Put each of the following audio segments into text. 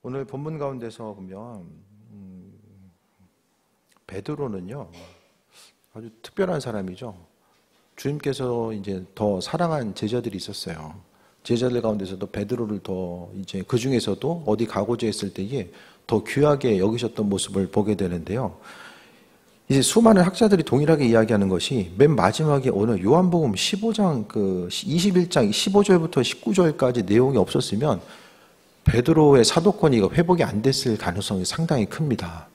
오늘 본문 가운데서 보면 베드로는요 아주 특별한 사람이죠. 주님께서 이제 더 사랑한 제자들이 있었어요. 제자들 가운데서도 베드로를 더 이제 그 중에서도 어디 가고자 했을 때에 더 귀하게 여기셨던 모습을 보게 되는데요. 이제 수많은 학자들이 동일하게 이야기하는 것이 맨 마지막에 오늘 요한복음 15장 21장 15절부터 19절까지 내용이 없었으면 베드로의 사도권이 회복이 안 됐을 가능성이 상당히 큽니다.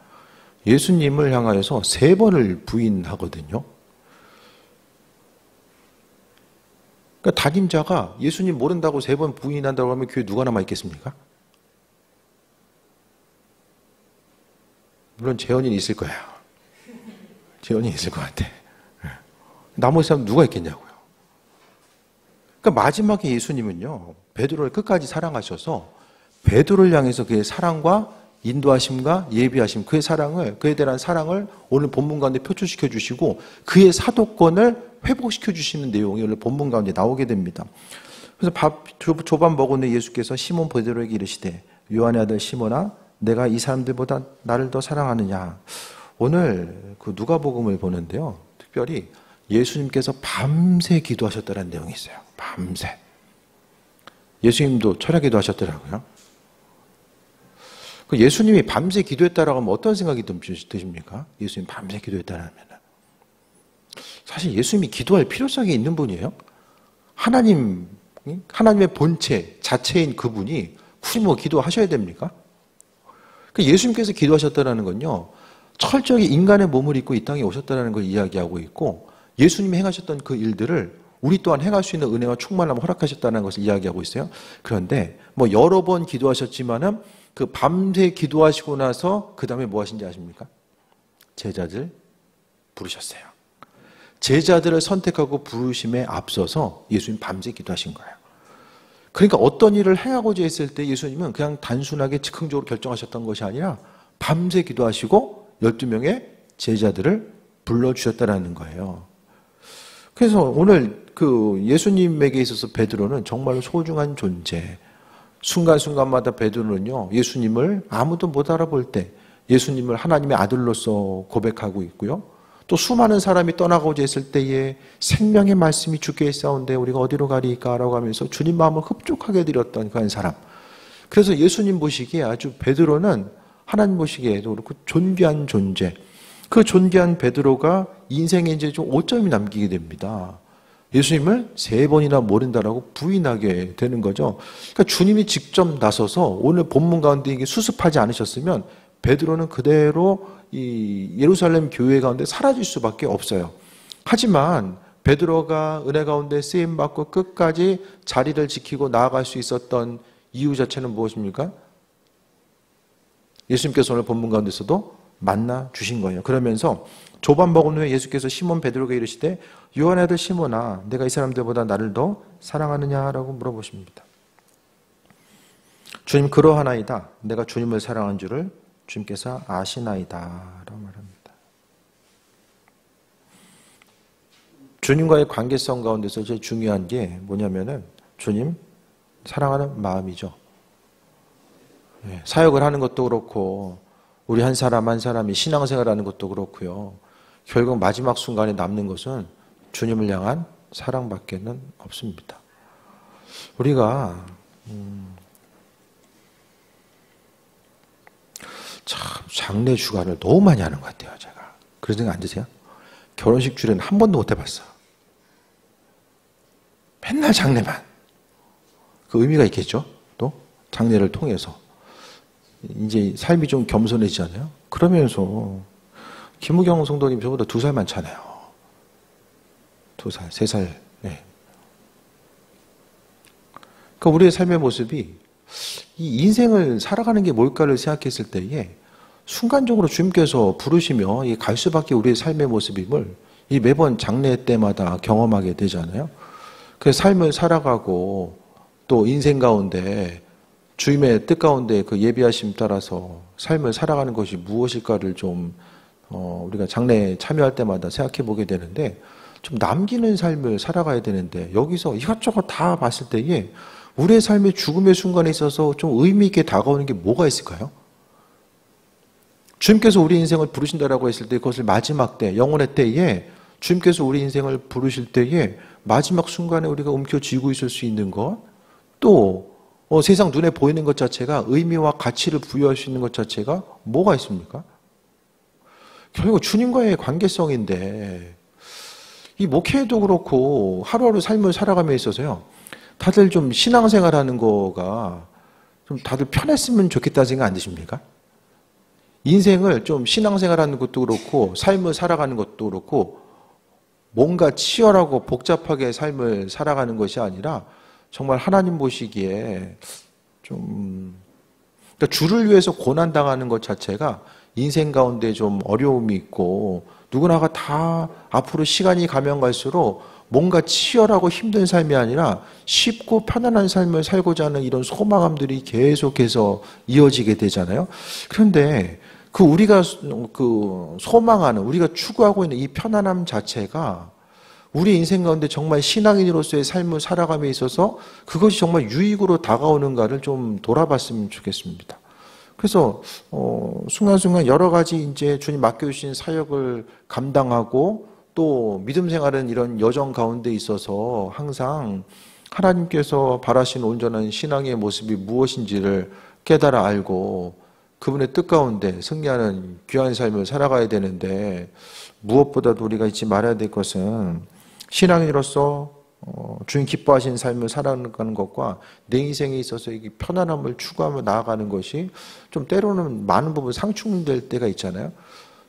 예수님을 향하여서 3번을 부인하거든요. 그러니까 담임자가 예수님 모른다고 3번 부인한다고 하면 교회 누가 남아있겠습니까? 물론 재현이 있을 거예요. 재현이 있을 것 같아. 나머지 사람 누가 있겠냐고요. 그러니까 마지막에 예수님은요 베드로를 끝까지 사랑하셔서 베드로를 향해서 그의 사랑과 인도하심과 예비하심, 그의 사랑을, 그에 대한 사랑을 오늘 본문 가운데 표출시켜 주시고 그의 사도권을 회복시켜 주시는 내용이 오늘 본문 가운데 나오게 됩니다. 그래서 조반 먹은 후에 예수께서 시몬 베드로에게 이르시되 요한의 아들 시몬아 내가 이 사람들보다 나를 더 사랑하느냐. 오늘 그 누가복음을 보는데요. 특별히 예수님께서 밤새 기도하셨다는 내용이 있어요. 밤새. 예수님도 철야기도 하셨더라고요. 그 예수님이 밤새 기도했다라고 하면 어떤 생각이 드십니까? 예수님 밤새 기도했다라면. 사실 예수님이 기도할 필요성이 있는 분이에요. 하나님의 본체 자체인 그분이 굳이 뭐 기도하셔야 됩니까? 그 예수님께서 기도하셨다는 건요. 철저히 인간의 몸을 입고 이 땅에 오셨다는 걸 이야기하고 있고 예수님이 행하셨던 그 일들을 우리 또한 행할 수 있는 은혜와 충만함을 허락하셨다는 것을 이야기하고 있어요. 그런데 뭐 여러 번 기도하셨지만은 그 밤새 기도하시고 나서 그 다음에 뭐 하신지 아십니까? 제자들 부르셨어요. 제자들을 선택하고 부르심에 앞서서 예수님 밤새 기도하신 거예요. 그러니까 어떤 일을 행하고자 했을 때 예수님은 그냥 단순하게 즉흥적으로 결정하셨던 것이 아니라 밤새 기도하시고 12명의 제자들을 불러주셨다는 거예요. 그래서 오늘 그 예수님에게 있어서 베드로는 정말로 소중한 존재. 순간순간마다 베드로는요, 예수님을 아무도 못 알아볼 때 예수님을 하나님의 아들로서 고백하고 있고요. 또 수많은 사람이 떠나고자 했을 때에 생명의 말씀이 주께 있사온데 우리가 어디로 가리까라고 하면서 주님 마음을 흡족하게 드렸던 그런 사람. 그래서 예수님 보시기에 아주 베드로는 하나님 보시기에도 그렇고 존귀한 존재. 그 존귀한 베드로가 인생에 이제 좀 오점이 남기게 됩니다. 예수님을 3번이나 모른다라고 부인하게 되는 거죠. 그러니까 주님이 직접 나서서 오늘 본문 가운데 이게 수습하지 않으셨으면 베드로는 그대로 이 예루살렘 교회 가운데 사라질 수밖에 없어요. 하지만 베드로가 은혜 가운데 쓰임 받고 끝까지 자리를 지키고 나아갈 수 있었던 이유 자체는 무엇입니까? 예수님께서 오늘 본문 가운데서도 만나 주신 거예요. 그러면서 조반 먹은 후에 예수께서 시몬 베드로에게 이르시되 요한의 아들 시몬아 내가 이 사람들보다 나를 더 사랑하느냐라고 물어보십니다. 주님 그러하나이다. 내가 주님을 사랑한 줄을 주님께서 아시나이다 라고 말합니다. 주님과의 관계성 가운데서 제일 중요한 게 뭐냐면은 주님 사랑하는 마음이죠. 사역을 하는 것도 그렇고 우리 한 사람 한 사람이 신앙생활하는 것도 그렇고요. 결국 마지막 순간에 남는 것은 주님을 향한 사랑밖에는 없습니다. 우리가 참 장례 주간을 너무 많이 하는 것 같아요. 제가 그런 생각 안 드세요? 결혼식 주례는 한 번도 못 해봤어. 맨날 장례만. 그 의미가 있겠죠? 또 장례를 통해서 이제 삶이 좀 겸손해지잖아요. 그러면서 김우경 성도님 저보다 2살 많잖아요. 2살, 3살. 네. 그러니까 우리의 삶의 모습이 이 인생을 살아가는 게 뭘까를 생각했을 때에 순간적으로 주님께서 부르시며 갈 수밖에 우리의 삶의 모습임을 이 매번 장례 때마다 경험하게 되잖아요. 그 삶을 살아가고 또 인생 가운데 주님의 뜻 가운데 그 예비하심 따라서 삶을 살아가는 것이 무엇일까를 좀 우리가 장례에 참여할 때마다 생각해 보게 되는데 좀 남기는 삶을 살아가야 되는데 여기서 이것저것 다 봤을 때에 우리의 삶의 죽음의 순간에 있어서 좀 의미 있게 다가오는 게 뭐가 있을까요? 주님께서 우리 인생을 부르신다라고 했을 때 그것을 마지막 때, 영혼의 때에 주님께서 우리 인생을 부르실 때에 마지막 순간에 우리가 움켜쥐고 있을 수 있는 것, 또 세상 눈에 보이는 것 자체가 의미와 가치를 부여할 수 있는 것 자체가 뭐가 있습니까? 결국 주님과의 관계성인데, 이 목회도 그렇고 하루하루 삶을 살아감에 있어서요, 다들 좀 신앙생활하는 거가 좀 다들 편했으면 좋겠다는 생각 안 드십니까? 인생을 좀 신앙생활하는 것도 그렇고 삶을 살아가는 것도 그렇고 뭔가 치열하고 복잡하게 삶을 살아가는 것이 아니라 정말 하나님 보시기에 좀, 그러니까 주를 위해서 고난당하는 것 자체가 인생 가운데 좀 어려움이 있고, 누구나가 다 앞으로 시간이 가면 갈수록 뭔가 치열하고 힘든 삶이 아니라 쉽고 편안한 삶을 살고자 하는 이런 소망함들이 계속해서 이어지게 되잖아요. 그런데 우리가 소망하는, 우리가 추구하고 있는 이 편안함 자체가 우리 인생 가운데 정말 신앙인으로서의 삶을 살아감에 있어서 그것이 정말 유익으로 다가오는가를 좀 돌아봤으면 좋겠습니다. 그래서 순간순간 여러 가지 이제 주님 맡겨주신 사역을 감당하고 또 믿음 생활은 이런 여정 가운데 있어서 항상 하나님께서 바라시는 온전한 신앙의 모습이 무엇인지를 깨달아 알고 그분의 뜻 가운데 승리하는 귀한 삶을 살아가야 되는데, 무엇보다도 우리가 잊지 말아야 될 것은 신앙인으로서 주님 기뻐하시는 삶을 살아가는 것과 내 인생에 있어서 이 편안함을 추구하며 나아가는 것이 좀 때로는 많은 부분 상충될 때가 있잖아요.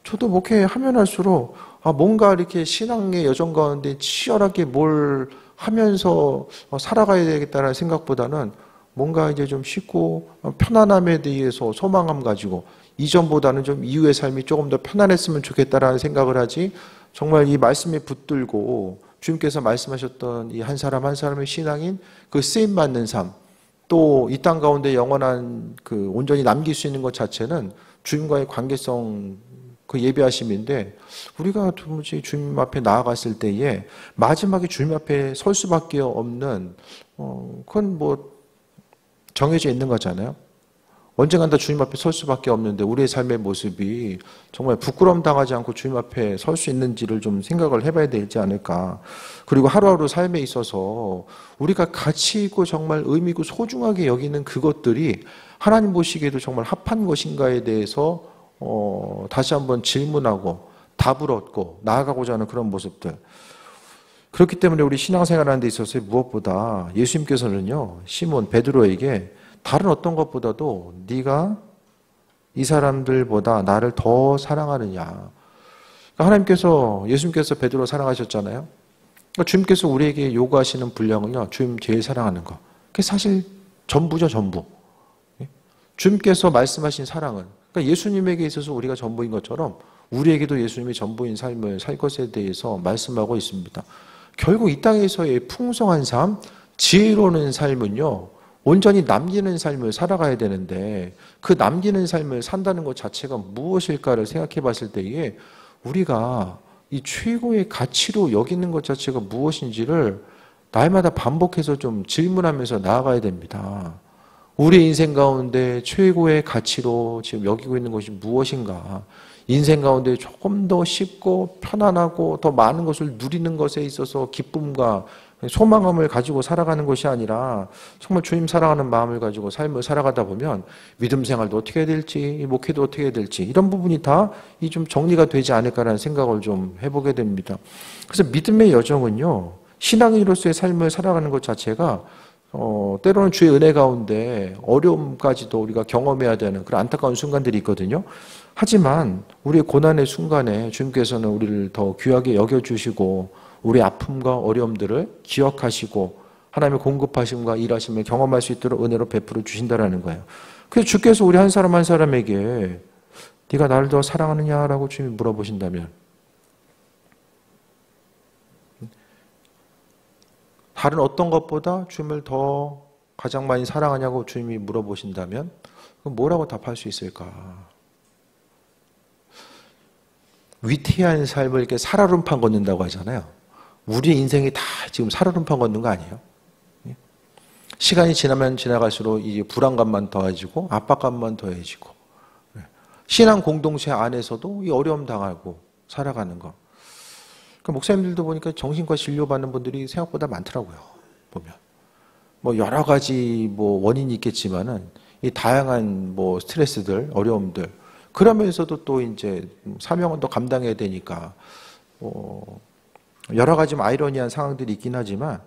저도 목회하면 할수록 뭔가 이렇게 신앙의 여정 가운데 치열하게 뭘 하면서 살아가야 되겠다는 생각보다는 뭔가 이제 좀 쉽고 편안함에 대해서 소망감 가지고 이전보다는 좀 이후의 삶이 조금 더 편안했으면 좋겠다라는 생각을 하지, 정말 이 말씀에 붙들고 주님께서 말씀하셨던 이 한 사람 한 사람의 신앙인 그 쓰임 받는 삶, 또 이 땅 가운데 영원한 그 온전히 남길 수 있는 것 자체는 주님과의 관계성 그 예배하심인데, 우리가 도무지 주님 앞에 나아갔을 때에 마지막에 주님 앞에 설 수밖에 없는 그건 뭐 정해져 있는 거잖아요. 언젠간 다 주님 앞에 설 수밖에 없는데 우리의 삶의 모습이 정말 부끄러움 당하지 않고 주님 앞에 설 수 있는지를 좀 생각을 해봐야 되지 않을까. 그리고 하루하루 삶에 있어서 우리가 가치 있고 정말 의미 있고 소중하게 여기는 그것들이 하나님 보시기에도 정말 합한 것인가에 대해서 다시 한번 질문하고 답을 얻고 나아가고자 하는 그런 모습들. 그렇기 때문에 우리 신앙생활하는 데 있어서 무엇보다 예수님께서는요, 시몬 베드로에게 다른 어떤 것보다도 네가 이 사람들보다 나를 더 사랑하느냐. 그러니까 하나님께서, 예수님께서 베드로 사랑하셨잖아요. 그러니까 주님께서 우리에게 요구하시는 분량은요, 주님 제일 사랑하는 거. 그게 사실 전부죠, 전부. 주님께서 말씀하신 사랑은, 그러니까 예수님에게 있어서 우리가 전부인 것처럼 우리에게도 예수님이 전부인 삶을 살 것에 대해서 말씀하고 있습니다. 결국 이 땅에서의 풍성한 삶, 지혜로운 삶은요, 온전히 남기는 삶을 살아가야 되는데, 그 남기는 삶을 산다는 것 자체가 무엇일까를 생각해 봤을 때에 우리가 이 최고의 가치로 여기는 것 자체가 무엇인지를 날마다 반복해서 좀 질문하면서 나아가야 됩니다. 우리 인생 가운데 최고의 가치로 지금 여기고 있는 것이 무엇인가? 인생 가운데 조금 더 쉽고 편안하고 더 많은 것을 누리는 것에 있어서 기쁨과 소망감을 가지고 살아가는 것이 아니라 정말 주님 사랑하는 마음을 가지고 삶을 살아가다 보면 믿음 생활도 어떻게 해야 될지, 목회도 어떻게 해야 될지, 이런 부분이 다 좀 정리가 되지 않을까라는 생각을 좀 해보게 됩니다. 그래서 믿음의 여정은요, 신앙인으로서의 삶을 살아가는 것 자체가 때로는 주의 은혜 가운데 어려움까지도 우리가 경험해야 되는 그런 안타까운 순간들이 있거든요. 하지만 우리의 고난의 순간에 주님께서는 우리를 더 귀하게 여겨주시고 우리의 아픔과 어려움들을 기억하시고 하나님의 공급하심과 일하심을 경험할 수 있도록 은혜로 베풀어 주신다는 거예요. 그래서 주께서 우리 한 사람 한 사람에게 네가 나를 더 사랑하느냐라고 주님이 물어보신다면, 다른 어떤 것보다 주님을 더 가장 많이 사랑하냐고 주님이 물어보신다면 그럼 뭐라고 답할 수 있을까? 위태한 삶을 이렇게 살얼음판 걷는다고 하잖아요. 우리 인생이 다 지금 살얼음판 걷는 거 아니에요? 시간이 지나면 지나갈수록 이제 불안감만 더해지고 압박감만 더해지고 신앙 공동체 안에서도 이 어려움 당하고 살아가는 거. 그러니까 목사님들도 보니까 정신과 진료받는 분들이 생각보다 많더라고요. 보면 뭐 여러 가지 뭐 원인이 있겠지만은 이 다양한 뭐 스트레스들, 어려움들 그러면서도 또 이제 사명은 또 감당해야 되니까 여러 가지 아이러니한 상황들이 있긴 하지만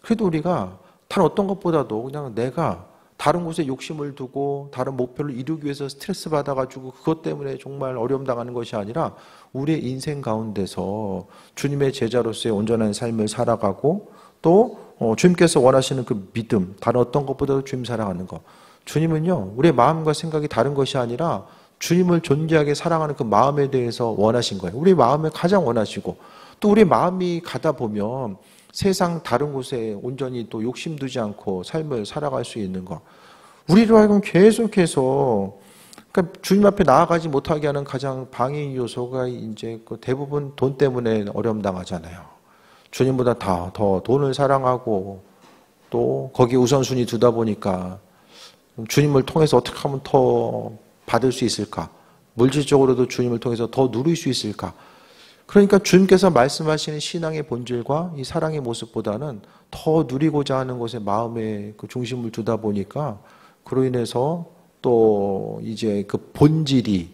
그래도 우리가 다른 어떤 것보다도 그냥 내가 다른 곳에 욕심을 두고 다른 목표를 이루기 위해서 스트레스 받아가지고 그것 때문에 정말 어려움 당하는 것이 아니라 우리의 인생 가운데서 주님의 제자로서의 온전한 삶을 살아가고 또 주님께서 원하시는 그 믿음, 다른 어떤 것보다도 주님 사랑하는 것. 주님은요, 우리의 마음과 생각이 다른 것이 아니라 주님을 존재하게 사랑하는 그 마음에 대해서 원하신 거예요. 우리 마음에 가장 원하시고 또 우리 마음이 가다 보면 세상 다른 곳에 온전히 또 욕심 두지 않고 삶을 살아갈 수 있는 것. 우리로 하여금 계속해서 그러니까 주님 앞에 나아가지 못하게 하는 가장 방해 요소가 이제 그 대부분 돈 때문에 어려움 당하잖아요. 주님보다 더 돈을 사랑하고 또 거기에 우선순위 두다 보니까 주님을 통해서 어떻게 하면 더 받을 수 있을까? 물질적으로도 주님을 통해서 더 누릴 수 있을까? 그러니까 주님께서 말씀하시는 신앙의 본질과 이 사랑의 모습보다는 더 누리고자 하는 것에 마음의 그 중심을 두다 보니까 그로 인해서 또 이제 그 본질이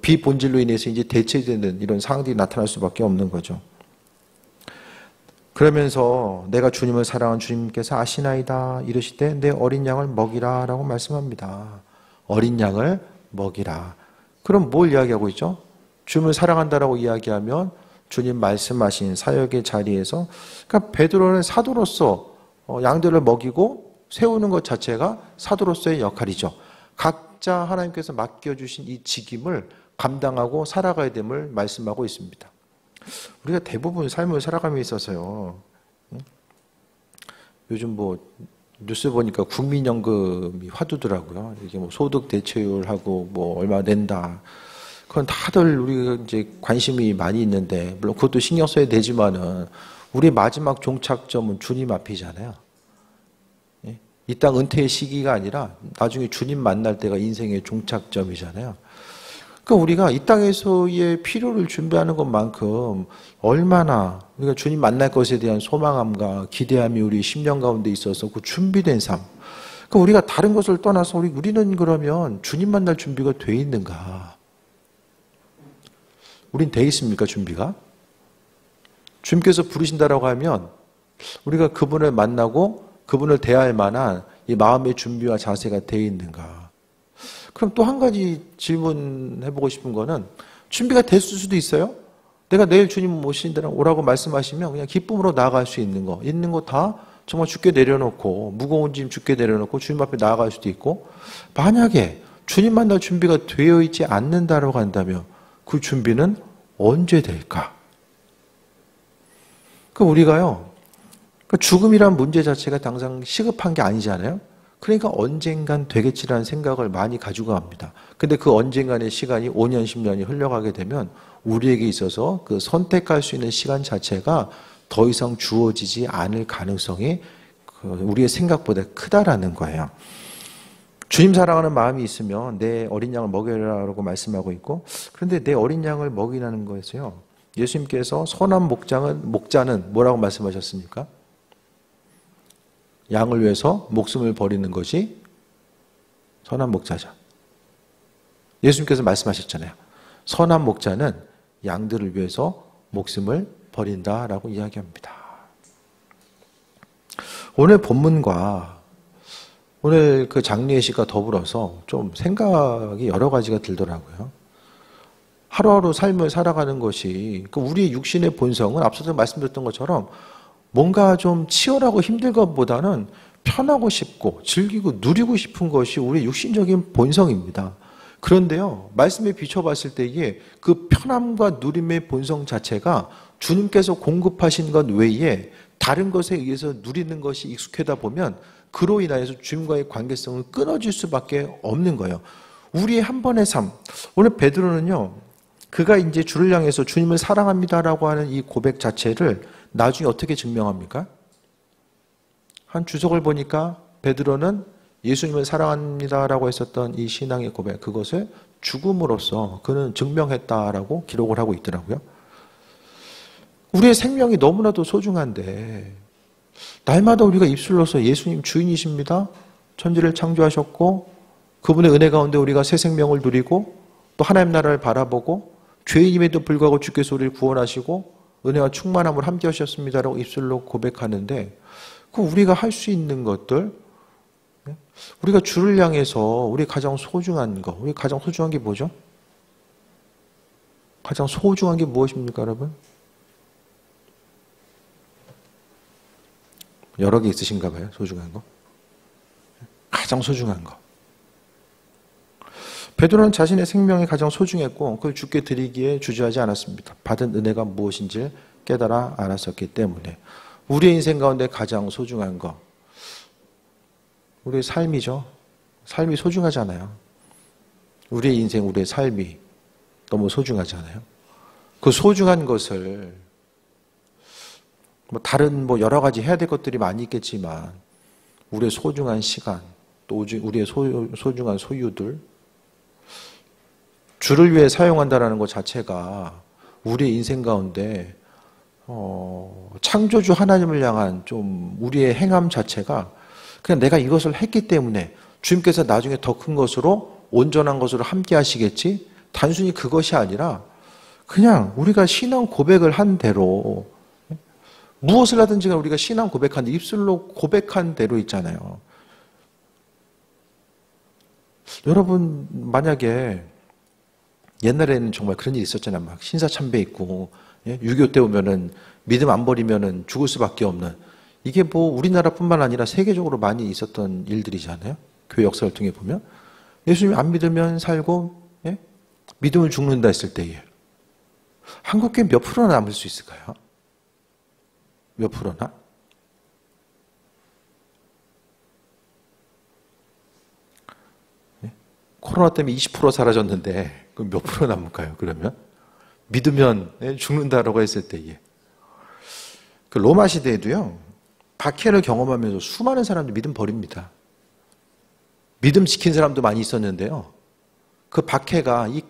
비본질로 인해서 이제 대체되는 이런 상황들이 나타날 수밖에 없는 거죠. 그러면서 내가 주님을 사랑한 주님께서 아시나이다 이르시되 내 어린 양을 먹이라 라고 말씀합니다. 어린 양을 먹이라. 그럼 뭘 이야기하고 있죠? 주님을 사랑한다라고 이야기하면 주님 말씀하신 사역의 자리에서 그러니까 베드로는 사도로서 양들을 먹이고 세우는 것 자체가 사도로서의 역할이죠. 각자 하나님께서 맡겨주신 이 직임을 감당하고 살아가야 됨을 말씀하고 있습니다. 우리가 대부분 삶을 살아감에 있어서요. 요즘 뭐 뉴스 보니까 국민연금이 화두더라고요. 이게 뭐 소득 대체율하고 뭐 얼마 낸다. 그건 다들 우리가 이제 관심이 많이 있는데 물론 그것도 신경 써야 되지만은 우리 마지막 종착점은 주님 앞이잖아요. 이 땅 은퇴의 시기가 아니라 나중에 주님 만날 때가 인생의 종착점이잖아요. 그러니까 우리가 이 땅에서의 필요를 준비하는 것만큼 얼마나 우리가 주님 만날 것에 대한 소망함과 기대함이 우리 심령 가운데 있어서 그 준비된 삶. 그러니까 우리가 다른 것을 떠나서 우리는 그러면 주님 만날 준비가 돼 있는가? 우린 돼 있습니까, 준비가? 주님께서 부르신다라고 하면 우리가 그분을 만나고 그분을 대할 만한 이 마음의 준비와 자세가 돼 있는가? 그럼 또 한 가지 질문해보고 싶은 거는 준비가 됐을 수도 있어요. 내가 내일 주님 모신다라 오라고 말씀하시면 그냥 기쁨으로 나아갈 수 있는 거 다 정말 주께 내려놓고 무거운 짐 주께 내려놓고 주님 앞에 나아갈 수도 있고 만약에 주님 만날 준비가 되어 있지 않는다라고 한다면 그 준비는 언제 될까? 우리가요, 죽음이란 문제 자체가 당장 시급한 게 아니잖아요. 그러니까 언젠간 되겠지라는 생각을 많이 가지고 갑니다. 근데 그 언젠간의 시간이 5년, 10년이 흘러가게 되면 우리에게 있어서 그 선택할 수 있는 시간 자체가 더 이상 주어지지 않을 가능성이 우리의 생각보다 크다라는 거예요. 주님 사랑하는 마음이 있으면 내 어린 양을 먹여라라고 말씀하고 있고, 그런데 내 어린 양을 먹이라는 거에서요, 예수님께서 선한 목자는 뭐라고 말씀하셨습니까? 양을 위해서 목숨을 버리는 것이 선한 목자죠. 예수님께서 말씀하셨잖아요. 선한 목자는 양들을 위해서 목숨을 버린다라고 이야기합니다. 오늘 본문과 오늘 그 장례 예식과 더불어서 좀 생각이 여러 가지가 들더라고요. 하루하루 삶을 살아가는 것이 우리의 육신의 본성은 앞서서 말씀드렸던 것처럼 뭔가 좀 치열하고 힘든 것보다는 편하고 싶고 즐기고 누리고 싶은 것이 우리의 육신적인 본성입니다. 그런데요, 말씀에 비춰봤을 때에 그 편함과 누림의 본성 자체가 주님께서 공급하신 것 외에 다른 것에 의해서 누리는 것이 익숙하다 보면 그로 인하여서 주님과의 관계성을 끊어질 수밖에 없는 거예요. 우리의 한 번의 삶, 오늘 베드로는요, 그가 이제 주를 향해서 주님을 사랑합니다라고 하는 이 고백 자체를 나중에 어떻게 증명합니까? 한 주석을 보니까 베드로는 예수님을 사랑합니다라고 했었던 이 신앙의 고백, 그것을 죽음으로써 그는 증명했다라고 기록을 하고 있더라고요. 우리의 생명이 너무나도 소중한데 날마다 우리가 입술로서 예수님 주인이십니다, 천지를 창조하셨고 그분의 은혜 가운데 우리가 새 생명을 누리고 또 하나님 나라를 바라보고 죄인임에도 불구하고 주께서 우리를 구원하시고 은혜와 충만함을 함께 하셨습니다라고 입술로 고백하는데, 그 우리가 할 수 있는 것들, 우리가 주를 향해서 우리 가장 소중한 거, 우리 가장 소중한 게 뭐죠? 가장 소중한 게 무엇입니까, 여러분? 여러 개 있으신가 봐요, 소중한 거. 가장 소중한 거. 베드로는 자신의 생명이 가장 소중했고 그걸 주께 드리기에 주저하지 않았습니다. 받은 은혜가 무엇인지 깨달아 알았었기 때문에. 우리의 인생 가운데 가장 소중한 거, 우리의 삶이죠. 삶이 소중하잖아요. 우리의 인생, 우리의 삶이 너무 소중하잖아요. 그 소중한 것을 다른 여러 가지 해야 될 것들이 많이 있겠지만 우리의 소중한 시간, 또 우리의 소중한 소유들, 주를 위해 사용한다는 것 자체가 우리의 인생 가운데 창조주 하나님을 향한 좀 우리의 행함 자체가 그냥 내가 이것을 했기 때문에 주님께서 나중에 더 큰 것으로 온전한 것으로 함께 하시겠지, 단순히 그것이 아니라 그냥 우리가 신앙 고백을 한 대로, 무엇을 하든지 우리가 신앙 고백한 대로, 입술로 고백한 대로 있잖아요. 여러분 만약에 옛날에는 정말 그런 일이 있었잖아요. 막 신사참배 있고, 6.25 때 오면은 믿음 안 버리면은 죽을 수밖에 없는, 이게 우리나라뿐만 아니라 세계적으로 많이 있었던 일들이잖아요. 교회 역사를 통해 보면 예수님 안 믿으면 살고, 믿으면 죽는다 했을 때에 한국 교회 몇 프로나 남을 수 있을까요? 몇 프로나? 코로나 때문에 20% 사라졌는데 그럼 몇 프로 남을까요? 그러면 믿으면 죽는다라고 했을 때에. 그 로마 시대에도요, 박해를 경험하면서 수많은 사람들이 믿음 버립니다. 믿음 지킨 사람도 많이 있었는데요, 그 박해가 이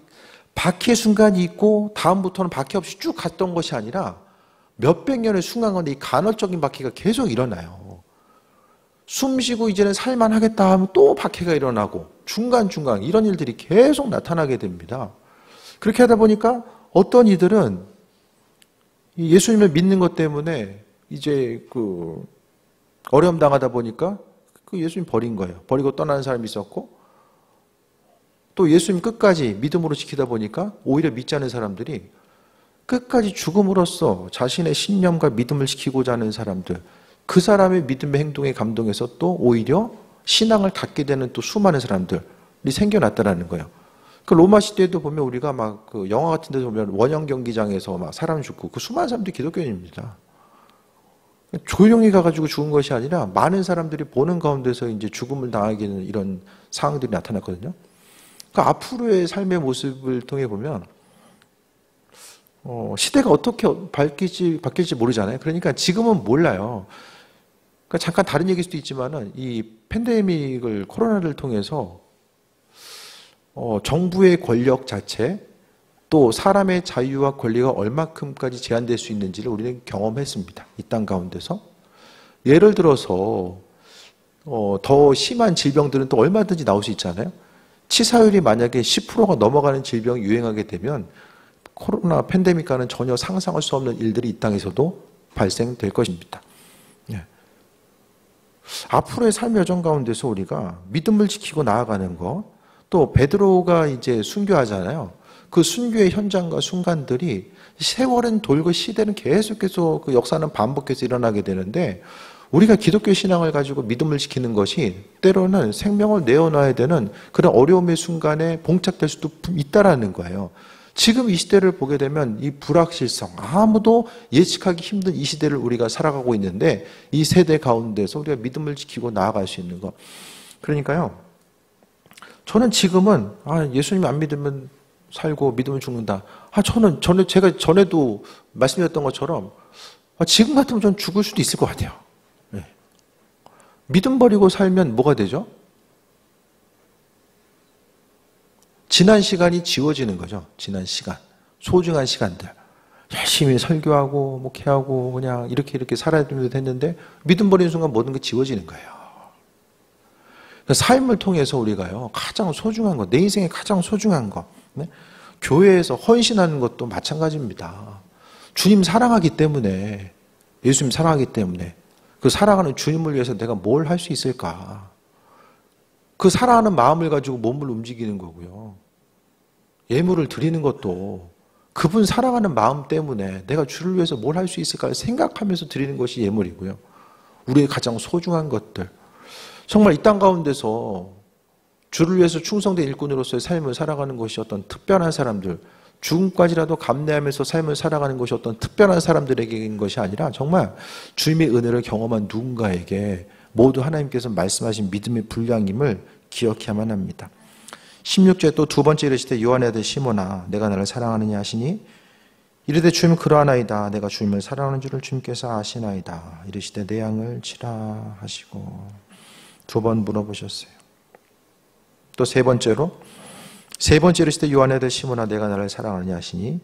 박해 순간이 있고 다음부터는 박해 없이 쭉 갔던 것이 아니라 몇백 년의 순간 가운데 이 간헐적인 박해가 계속 일어나요. 숨 쉬고 이제는 살만하겠다 하면 또 박해가 일어나고 중간중간 이런 일들이 계속 나타나게 됩니다. 그렇게 하다 보니까 어떤 이들은 예수님을 믿는 것 때문에 이제 어려움 당하다 보니까 그 예수님 버린 거예요. 버리고 떠나는 사람이 있었고, 또 예수님 끝까지 믿음으로 지키다 보니까 오히려 믿지 않은 사람들이 끝까지 죽음으로써 자신의 신념과 믿음을 지키고자 하는 사람들, 그 사람의 믿음의 행동에 감동해서 또 오히려 신앙을 갖게 되는 또 수많은 사람들이 생겨났다는 거예요. 그 로마 시대에도 보면 우리가 그 영화 같은 데서 보면 원형 경기장에서 막 사람 죽고, 그 수많은 사람들이 기독교인입니다. 조용히 가가지고 죽은 것이 아니라 많은 사람들이 보는 가운데서 이제 죽음을 당하게 되는 이런 상황들이 나타났거든요. 그러니까 앞으로의 삶의 모습을 통해 보면 시대가 어떻게 바뀔지 모르잖아요. 그러니까 지금은 몰라요. 그러니까 잠깐 다른 얘기일 수도 있지만은 이 팬데믹을, 코로나를 통해서 정부의 권력 자체, 또 사람의 자유와 권리가 얼마큼까지 제한될 수 있는지를 우리는 경험했습니다. 이 땅 가운데서. 예를 들어서 더 심한 질병들은 또 얼마든지 나올 수 있잖아요. 치사율이 만약에 10%가 넘어가는 질병이 유행하게 되면 코로나 팬데믹과는 전혀 상상할 수 없는 일들이 이 땅에서도 발생될 것입니다. 앞으로의 삶의 여정 가운데서 우리가 믿음을 지키고 나아가는 것, 또 베드로가 이제 순교하잖아요. 그 순교의 현장과 순간들이 세월은 돌고 시대는 계속해서 그 역사는 반복해서 일어나게 되는데, 우리가 기독교 신앙을 가지고 믿음을 지키는 것이 때로는 생명을 내어놔야 되는 그런 어려움의 순간에 봉착될 수도 있다라는 거예요. 지금 이 시대를 보게 되면 이 불확실성, 아무도 예측하기 힘든 이 시대를 우리가 살아가고 있는데, 이 세대 가운데서 우리가 믿음을 지키고 나아갈 수 있는 것. 그러니까요, 저는 지금은 예수님 안 믿으면 살고 믿으면 죽는다. 제가 전에도 말씀드렸던 것처럼 지금 같으면 전 죽을 수도 있을 것 같아요. 믿음 버리고 살면 뭐가 되죠? 지난 시간이 지워지는 거죠. 지난 시간. 소중한 시간들. 열심히 설교하고 목회하고 그냥 이렇게 살아야 됐는데 믿음 버리는 순간 모든 게 지워지는 거예요. 삶을 통해서 우리가요, 가장 소중한 것, 내 인생에 가장 소중한 것, 네? 교회에서 헌신하는 것도 마찬가지입니다. 주님 사랑하기 때문에, 예수님 사랑하기 때문에 그 사랑하는 주님을 위해서 내가 뭘 할 수 있을까? 그 사랑하는 마음을 가지고 몸을 움직이는 거고요. 예물을 드리는 것도 그분 사랑하는 마음 때문에 내가 주를 위해서 뭘 할 수 있을까 생각하면서 드리는 것이 예물이고요. 우리의 가장 소중한 것들. 정말 이 땅 가운데서 주를 위해서 충성된 일꾼으로서의 삶을 살아가는 것이 어떤 특별한 사람들, 죽음까지라도 감내하면서 삶을 살아가는 것이 어떤 특별한 사람들에게인 것이 아니라 정말 주님의 은혜를 경험한 누군가에게 모두 하나님께서 말씀하신 믿음의 분량임을 기억해야만 합니다. 16절에 또 두 번째 이르시되 요한의 아들 시몬아 내가 나를 사랑하느냐 하시니 이르되 주님 그러하나이다. 내가 주님을 사랑하는 줄을 주님께서 아시나이다. 이르시되 내 양을 치라 하시고 두 번 물어보셨어요. 또 세 번째로 이르시되 요한의 아들 시몬아 내가 나를 사랑하느냐 하시니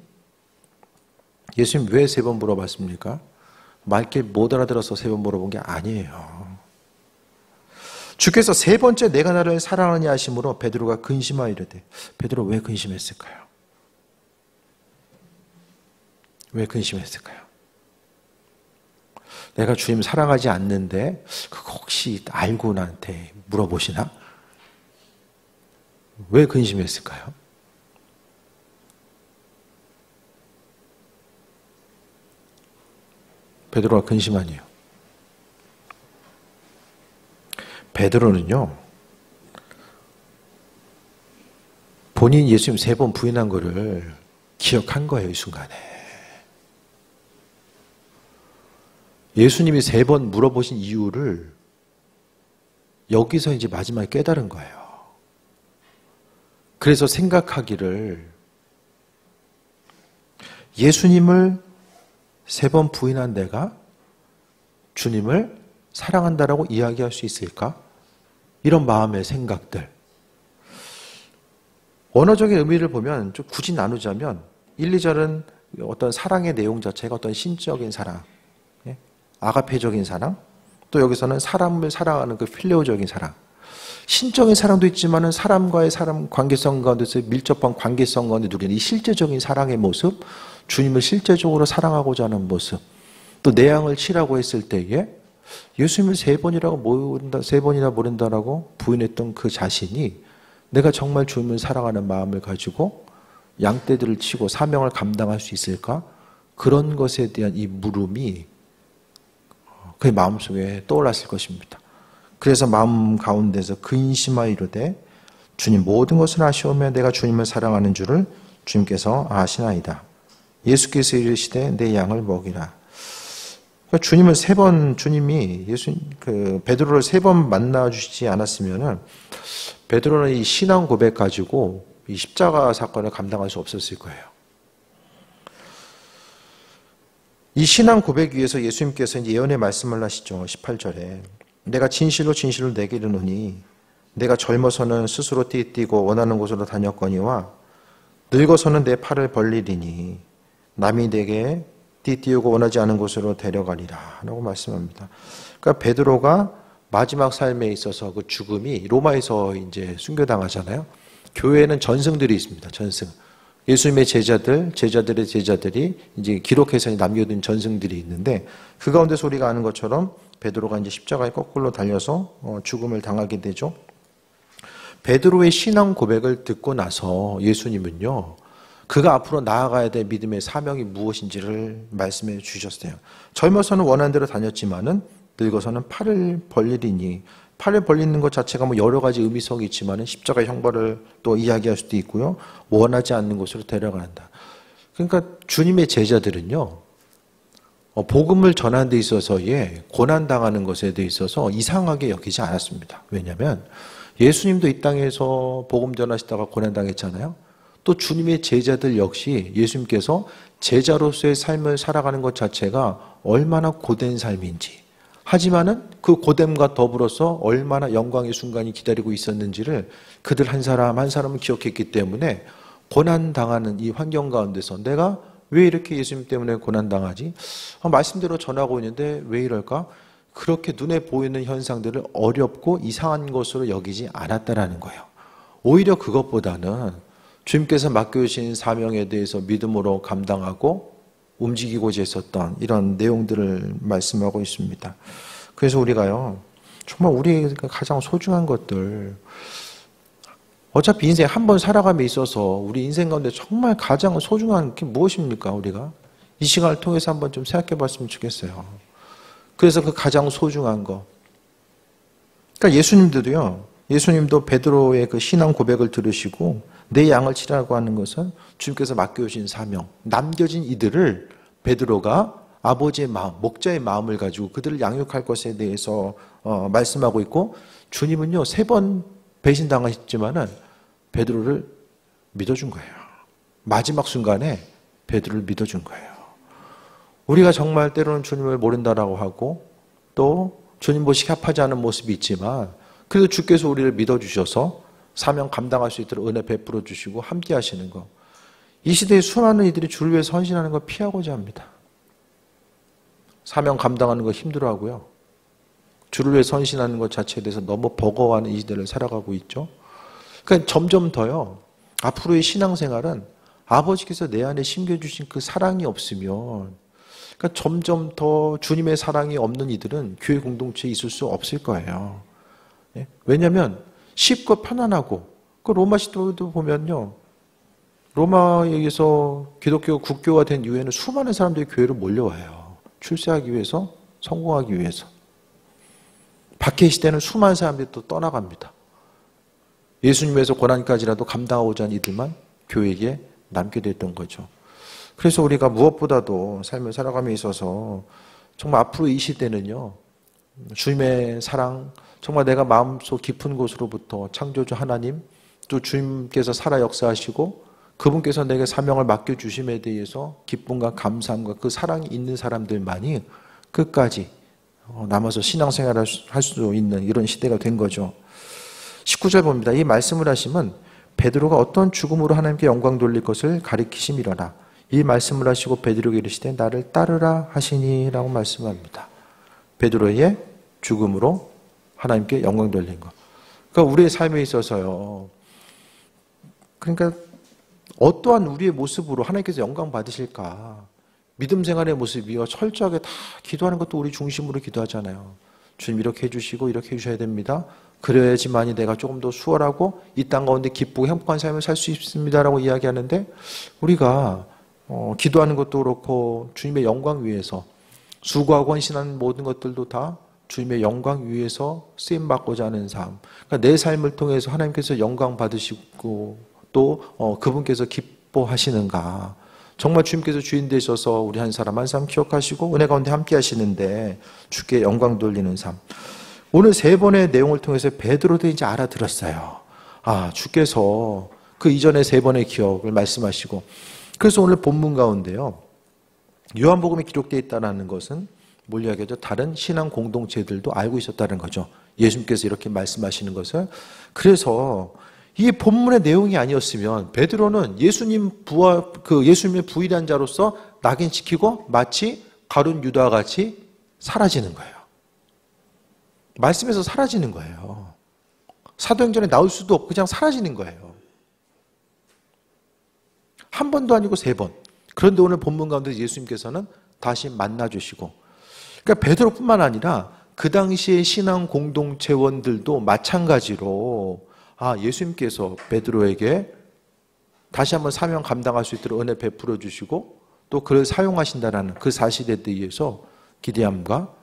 예수님 왜 세 번 물어봤습니까? 말길 못 알아들어서 세 번 물어본 게 아니에요. 주께서 세 번째 내가 나를 사랑하느냐 하심으로 베드로가 근심하이르되 베드로 왜 근심했을까요? 왜 근심했을까요? 내가 주님 사랑하지 않는데 그거 혹시 알고 나한테 물어보시나? 왜 근심했을까요? 베드로가 근심 아니에요. 베드로는요, 본인 예수님 세 번 부인한 거를 기억한 거예요, 이 순간에. 예수님이 세 번 물어보신 이유를 여기서 이제 마지막에 깨달은 거예요. 그래서 생각하기를 예수님을 세 번 부인한 내가 주님을 사랑한다라고 이야기할 수 있을까? 이런 마음의 생각들. 언어적인 의미를 보면 좀 굳이 나누자면 1, 2절은 어떤 사랑의 내용 자체가 어떤 신적인 사랑, 아가페적인 사랑, 또 여기서는 사람을 사랑하는 그 필레오적인 사랑. 신적인 사랑도 있지만은 사람과의 사람 관계성 가운데서 밀접한 관계성 가운데 누리는 이 실제적인 사랑의 모습, 주님을 실제적으로 사랑하고자 하는 모습, 또 내 양을 치라고 했을 때에 예수님을 세 번이나 모른다라고 부인했던 그 자신이 내가 정말 주님을 사랑하는 마음을 가지고 양떼들을 치고 사명을 감당할 수 있을까? 그런 것에 대한 이 물음이 그의 마음속에 떠올랐을 것입니다. 그래서 마음 가운데서 근심하이르되 주님 모든 것을 아시오며 내가 주님을 사랑하는 줄을 주님께서 아시나이다. 예수께서 이르시되 내 양을 먹이라. 그러니까 주님을 세 번, 주님이 베드로를 세 번 만나 주시지 않았으면은 베드로는 이 신앙 고백 가지고 이 십자가 사건을 감당할 수 없었을 거예요. 이 신앙 고백 위에서 예수님께서 이제 예언의 말씀을 하시죠. 18절에 내가 진실로 내게 이르노니 내가 젊어서는 스스로 띠띠고 원하는 곳으로 다녔거니와 늙어서는 내 팔을 벌리리니 남이 내게 띠띠우고 원하지 않은 곳으로 데려가리라 라고 말씀합니다. 그러니까 베드로가 마지막 삶에 있어서 그 죽음이 로마에서 이제 순교당하잖아요. 교회에는 전승들이 있습니다. 전승. 예수님의 제자들의 제자들이 이제 기록해서 남겨둔 전승들이 있는데 그 가운데서 우리가 아는 것처럼 베드로가 이제 십자가에 거꾸로 달려서 죽음을 당하게 되죠. 베드로의 신앙 고백을 듣고 나서 예수님은요, 그가 앞으로 나아가야 될 믿음의 사명이 무엇인지를 말씀해 주셨어요. 젊어서는 원하는 대로 다녔지만은 늙어서는 팔을 벌리리니, 팔을 벌리는 것 자체가 뭐 여러 가지 의미성이 있지만은 십자가 형벌을 또 이야기할 수도 있고요. 원하지 않는 곳으로 데려간다. 그러니까 주님의 제자들은요, 복음을 전하는 데 있어서의 고난당하는 것에 대해 있어서 이상하게 여기지 않았습니다. 왜냐하면 예수님도 이 땅에서 복음 전하시다가 고난당했잖아요. 또 주님의 제자들 역시 예수님께서 제자로서의 삶을 살아가는 것 자체가 얼마나 고된 삶인지, 하지만은 그 고됨과 더불어서 얼마나 영광의 순간이 기다리고 있었는지를 그들 한 사람 한 사람은 기억했기 때문에 고난당하는 이 환경 가운데서 내가 왜 이렇게 예수님 때문에 고난당하지? 말씀대로 전하고 있는데 왜 이럴까? 그렇게 눈에 보이는 현상들을 어렵고 이상한 것으로 여기지 않았다라는 거예요. 오히려 그것보다는 주님께서 맡겨주신 사명에 대해서 믿음으로 감당하고 움직이고자 했었던 이런 내용들을 말씀하고 있습니다. 그래서 우리가요, 정말 우리가 가장 소중한 것들, 어차피 인생 한 번 살아감에 있어서 우리 인생 가운데 정말 가장 소중한 게 무엇입니까, 우리가? 이 시간을 통해서 한번 좀 생각해 봤으면 좋겠어요. 그래서 그 가장 소중한 거. 그러니까 예수님도 베드로의 그 신앙 고백을 들으시고 내 양을 치라고 하는 것은 주님께서 맡겨주신 사명, 남겨진 이들을 베드로가 아버지의 마음, 목자의 마음을 가지고 그들을 양육할 것에 대해서 말씀하고 있고, 주님은요 3번 배신당하셨지만은 베드로를 믿어준 거예요. 마지막 순간에 베드로를 믿어준 거예요. 우리가 정말 때로는 주님을 모른다라고 하고 또 주님 보시기 합하지 않은 모습이 있지만 그래도 주께서 우리를 믿어주셔서 사명 감당할 수 있도록 은혜 베풀어 주시고 함께 하시는 거. 이 시대에 수많은 이들이 주를 위해서 헌신하는 걸 피하고자 합니다. 사명 감당하는 거 힘들어하고요. 주를 위해서 헌신하는 것 자체에 대해서 너무 버거워하는 이 시대를 살아가고 있죠. 그러니까 점점 더요. 앞으로의 신앙생활은 아버지께서 내 안에 심겨주신 그 사랑이 없으면, 그러니까 점점 더 주님의 사랑이 없는 이들은 교회 공동체에 있을 수 없을 거예요. 왜냐하면 쉽고 편안하고, 그 로마 시대도 보면요, 로마에서 기독교 국교가 된 이후에는 수많은 사람들이 교회로 몰려와요. 출세하기 위해서, 성공하기 위해서. 박해 시대는 수많은 사람들이 또 떠나갑니다. 예수님에서 고난까지라도 감당하고자 하는 이들만 교회에 남게 됐던 거죠. 그래서 우리가 무엇보다도 삶을 살아감에 있어서 정말 앞으로 이 시대는요, 주님의 사랑, 정말 내가 마음속 깊은 곳으로부터 창조주 하나님, 또 주님께서 살아 역사하시고 그분께서 내게 사명을 맡겨주심에 대해서 기쁨과 감사함과 그 사랑이 있는 사람들만이 끝까지 남아서 신앙생활을 할 수 있는 이런 시대가 된 거죠. 19절 봅니다. 이 말씀을 하시면 베드로가 어떤 죽음으로 하나님께 영광 돌릴 것을 가리키심이로라. 이 말씀을 하시고 베드로에게 이르시되 나를 따르라 하시니 라고 말씀합니다. 베드로의 죽음으로 하나님께 영광 돌린 것. 그러니까 우리의 삶에 있어서요, 그러니까 어떠한 우리의 모습으로 하나님께서 영광 받으실까? 믿음 생활의 모습이요, 철저하게 다 기도하는 것도 우리 중심으로 기도하잖아요. 주님 이렇게 해주시고 이렇게 해주셔야 됩니다. 그래야지만이 내가 조금 더 수월하고 이 땅 가운데 기쁘고 행복한 삶을 살 수 있습니다라고 이야기하는데, 우리가 기도하는 것도 그렇고 주님의 영광 위해서 수고하고 헌신하는 모든 것들도 다 주님의 영광 위해서 쓰임받고자 하는 삶. 그러니까 내 삶을 통해서 하나님께서 영광 받으시고 또 그분께서 기뻐하시는가. 정말 주님께서 주인 되셔서 우리 한 사람 한 사람 기억하시고 은혜 가운데 함께 하시는데 주께 영광 돌리는 삶. 오늘 3번의 내용을 통해서 베드로도 이제 알아들었어요. 아, 주께서 그 이전의 3번의 기억을 말씀하시고, 그래서 오늘 본문 가운데요, 요한복음에 기록되어 있다는 것은 뭘 이야기하죠? 다른 신앙 공동체들도 알고 있었다는 거죠. 예수님께서 이렇게 말씀하시는 것을. 그래서 이 본문의 내용이 아니었으면 베드로는 예수님의 부인한 자로서 낙인시키고 마치 가룟 유다와 같이 사라지는 거예요. 말씀에서 사라지는 거예요. 사도행전에 나올 수도 없고 그냥 사라지는 거예요. 한 번도 아니고 3번. 그런데 오늘 본문 가운데 예수님께서는 다시 만나주시고, 그러니까 베드로뿐만 아니라 그 당시의 신앙 공동체원들도 마찬가지로 예수님께서 베드로에게 다시 한번 사명 감당할 수 있도록 은혜 베풀어 주시고 또 그를 사용하신다라는 그 사실에 대해서 기대함과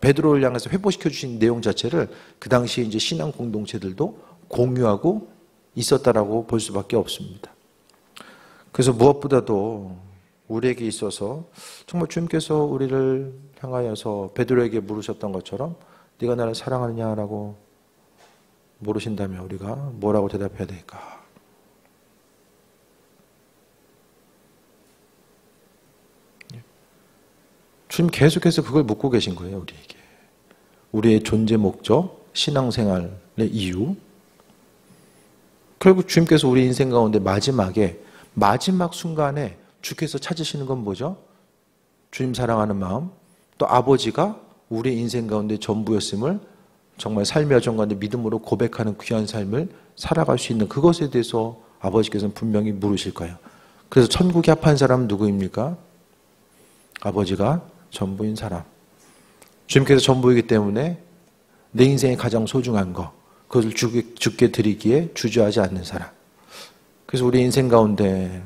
베드로를 향해서 회복시켜 주신 내용 자체를 그 당시에 이제 신앙 공동체들도 공유하고 있었다라고 볼 수밖에 없습니다. 그래서 무엇보다도 우리에게 있어서 정말 주님께서 우리를 향하여서 베드로에게 물으셨던 것처럼 네가 나를 사랑하느냐라고 물으신다면 우리가 뭐라고 대답해야 될까? 주님 계속해서 그걸 묻고 계신 거예요, 우리에게. 우리의 존재 목적, 신앙생활의 이유. 결국 주님께서 우리 인생 가운데 마지막 순간에 주께서 찾으시는 건 뭐죠? 주님 사랑하는 마음, 또 아버지가 우리 인생 가운데 전부였음을 정말 삶의 여정 가운데 믿음으로 고백하는 귀한 삶을 살아갈 수 있는 그것에 대해서 아버지께서는 분명히 물으실 거예요. 그래서 천국에 합한 사람은 누구입니까? 아버지가 전부인 사람. 주님께서 전부이기 때문에 내 인생에 가장 소중한 것, 그것을 주께 드리기에 주저하지 않는 사람. 그래서 우리 인생 가운데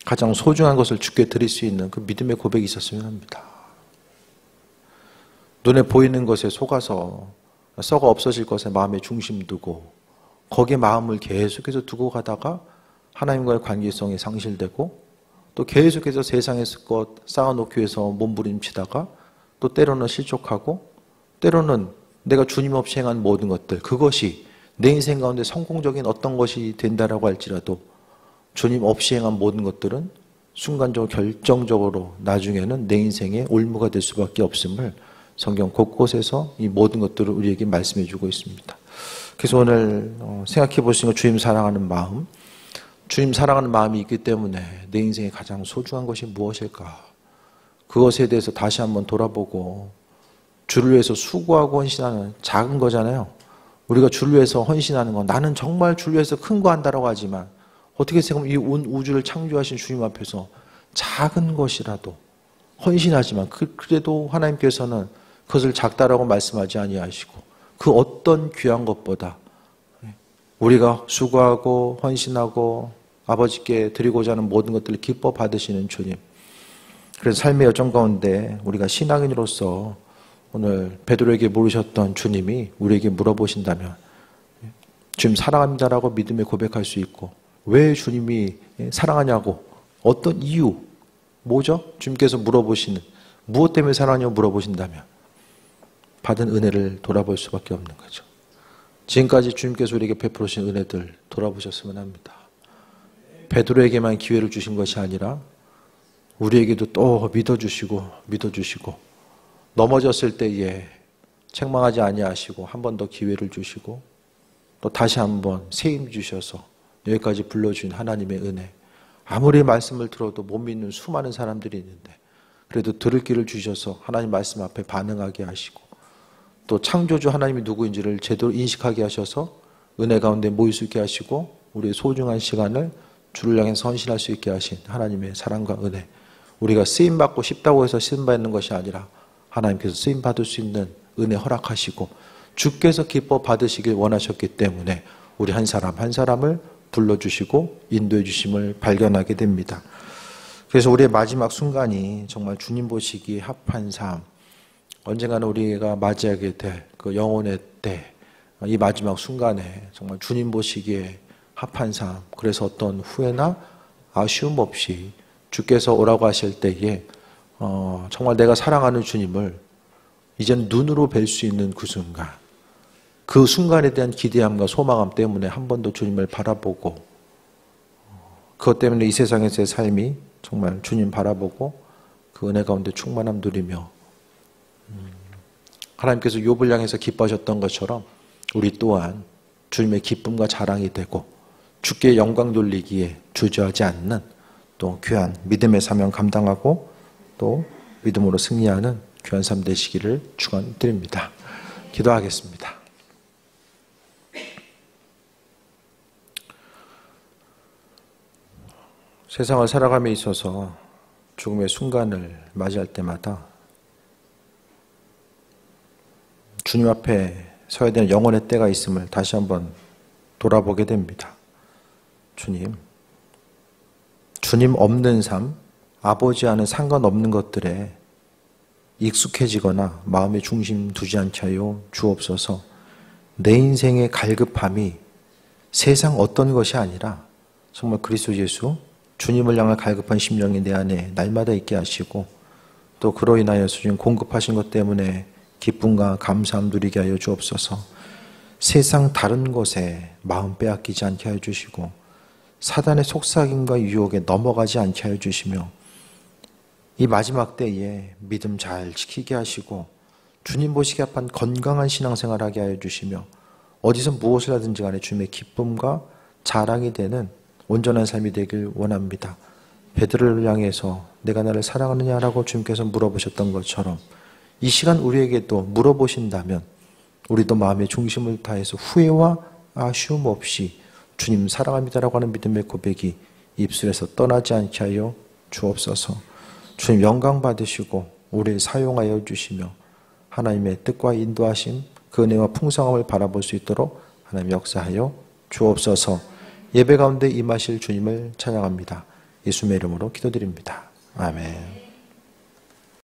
가장 소중한 것을 주께 드릴 수 있는 그 믿음의 고백이 있었으면 합니다. 눈에 보이는 것에 속아서 썩어 없어질 것에 마음의 중심 두고 거기에 마음을 계속해서 두고 가다가 하나님과의 관계성이 상실되고 또 계속해서 세상에서 것 쌓아놓기 위해서 몸부림치다가 또 때로는 실족하고 때로는 내가 주님 없이 행한 모든 것들, 그것이 내 인생 가운데 성공적인 어떤 것이 된다라고 할지라도 주님 없이 행한 모든 것들은 순간적으로 결정적으로 나중에는 내 인생의 올무가 될 수밖에 없음을 성경 곳곳에서 이 모든 것들을 우리에게 말씀해 주고 있습니다. 그래서 오늘 생각해 보시는 주님 사랑하는 마음, 주님 사랑하는 마음이 있기 때문에 내 인생에 가장 소중한 것이 무엇일까? 그것에 대해서 다시 한번 돌아보고 주를 위해서 수고하고 헌신하는 작은 거잖아요. 우리가 주를 위해서 헌신하는 건 나는 정말 주를 위해서 큰 거 한다라고 하지만 어떻게 생각하면 이 온 우주를 창조하신 주님 앞에서 작은 것이라도 헌신하지만 그래도 하나님께서는 그것을 작다라고 말씀하지 아니하시고 그 어떤 귀한 것보다 우리가 수고하고 헌신하고 아버지께 드리고자 하는 모든 것들을 기뻐 받으시는 주님. 그래서 삶의 여정 가운데 우리가 신앙인으로서 오늘 베드로에게 물으셨던 주님이 우리에게 물어보신다면 주님 사랑합니다라고 믿음에 고백할 수 있고 왜 주님이 사랑하냐고 어떤 이유 뭐죠? 주님께서 물어보시는 무엇 때문에 사랑하냐고 물어보신다면 받은 은혜를 돌아볼 수밖에 없는 거죠. 지금까지 주님께서 우리에게 베풀으신 은혜들 돌아보셨으면 합니다. 베드로에게만 기회를 주신 것이 아니라 우리에게도 또 믿어주시고 넘어졌을 때에 책망하지 아니하시고 한 번 더 기회를 주시고 또 다시 한번 새 힘 주셔서 여기까지 불러주신 하나님의 은혜. 아무리 말씀을 들어도 못 믿는 수많은 사람들이 있는데 그래도 들을 길을 주셔서 하나님 말씀 앞에 반응하게 하시고 또 창조주 하나님이 누구인지를 제대로 인식하게 하셔서 은혜 가운데 모일 수 있게 하시고 우리의 소중한 시간을 주를 향해 헌신할 수 있게 하신 하나님의 사랑과 은혜. 우리가 쓰임받고 싶다고 해서 쓰임받는 것이 아니라 하나님께서 쓰임받을 수 있는 은혜 허락하시고 주께서 기뻐 받으시길 원하셨기 때문에 우리 한 사람 한 사람을 불러주시고 인도해 주심을 발견하게 됩니다. 그래서 우리의 마지막 순간이 정말 주님 보시기에 합한 삶, 언젠가는 우리가 맞이하게 될 그 영혼의 때, 이 마지막 순간에 정말 주님 보시기에 합한 삶, 그래서 어떤 후회나 아쉬움 없이 주께서 오라고 하실 때에 정말 내가 사랑하는 주님을 이젠 눈으로 뵐 수 있는 그 순간, 그 순간에 대한 기대함과 소망함 때문에 한 번 더 주님을 바라보고 그것 때문에 이 세상에서의 삶이 정말 주님 바라보고 그 은혜 가운데 충만함 누리며 하나님께서 욥을 향해서 기뻐하셨던 것처럼 우리 또한 주님의 기쁨과 자랑이 되고 주께 영광 돌리기에 주저하지 않는 또 귀한 믿음의 사명 감당하고 또 믿음으로 승리하는 귀한 삶 되시기를 축원드립니다. 기도하겠습니다. 세상을 살아감에 있어서 죽음의 순간을 맞이할 때마다 주님 앞에 서야 되는 영혼의 때가 있음을 다시 한번 돌아보게 됩니다. 주님 없는 삶, 아버지와는 상관없는 것들에 익숙해지거나 마음의 중심 두지 않게 하여 주옵소서. 내 인생의 갈급함이 세상 어떤 것이 아니라 정말 그리스도 예수, 주님을 향한 갈급한 심령이 내 안에 날마다 있게 하시고 또 그로 인하여서 주님 공급하신 것 때문에 기쁨과 감사함 누리게 하여 주옵소서. 세상 다른 것에 마음 빼앗기지 않게 하여 주시고 사단의 속삭임과 유혹에 넘어가지 않게 하여 주시며 이 마지막 때에 믿음 잘 지키게 하시고 주님 보시기에 합한 건강한 신앙생활 하게 하여 주시며 어디서 무엇을 하든지 간에 주님의 기쁨과 자랑이 되는 온전한 삶이 되길 원합니다. 베드로를 향해서 내가 나를 사랑하느냐라고 주님께서 물어보셨던 것처럼 이 시간 우리에게도 물어보신다면 우리도 마음의 중심을 다해서 후회와 아쉬움 없이 주님 사랑합니다라고 하는 믿음의 고백이 입술에서 떠나지 않게 하여 주옵소서. 주님 영광 받으시고 우리를 사용하여 주시며 하나님의 뜻과 인도하심 그 은혜와 풍성함을 바라볼 수 있도록 하나님 역사하여 주옵소서. 예배 가운데 임하실 주님을 찬양합니다. 예수님의 이름으로 기도드립니다. 아멘.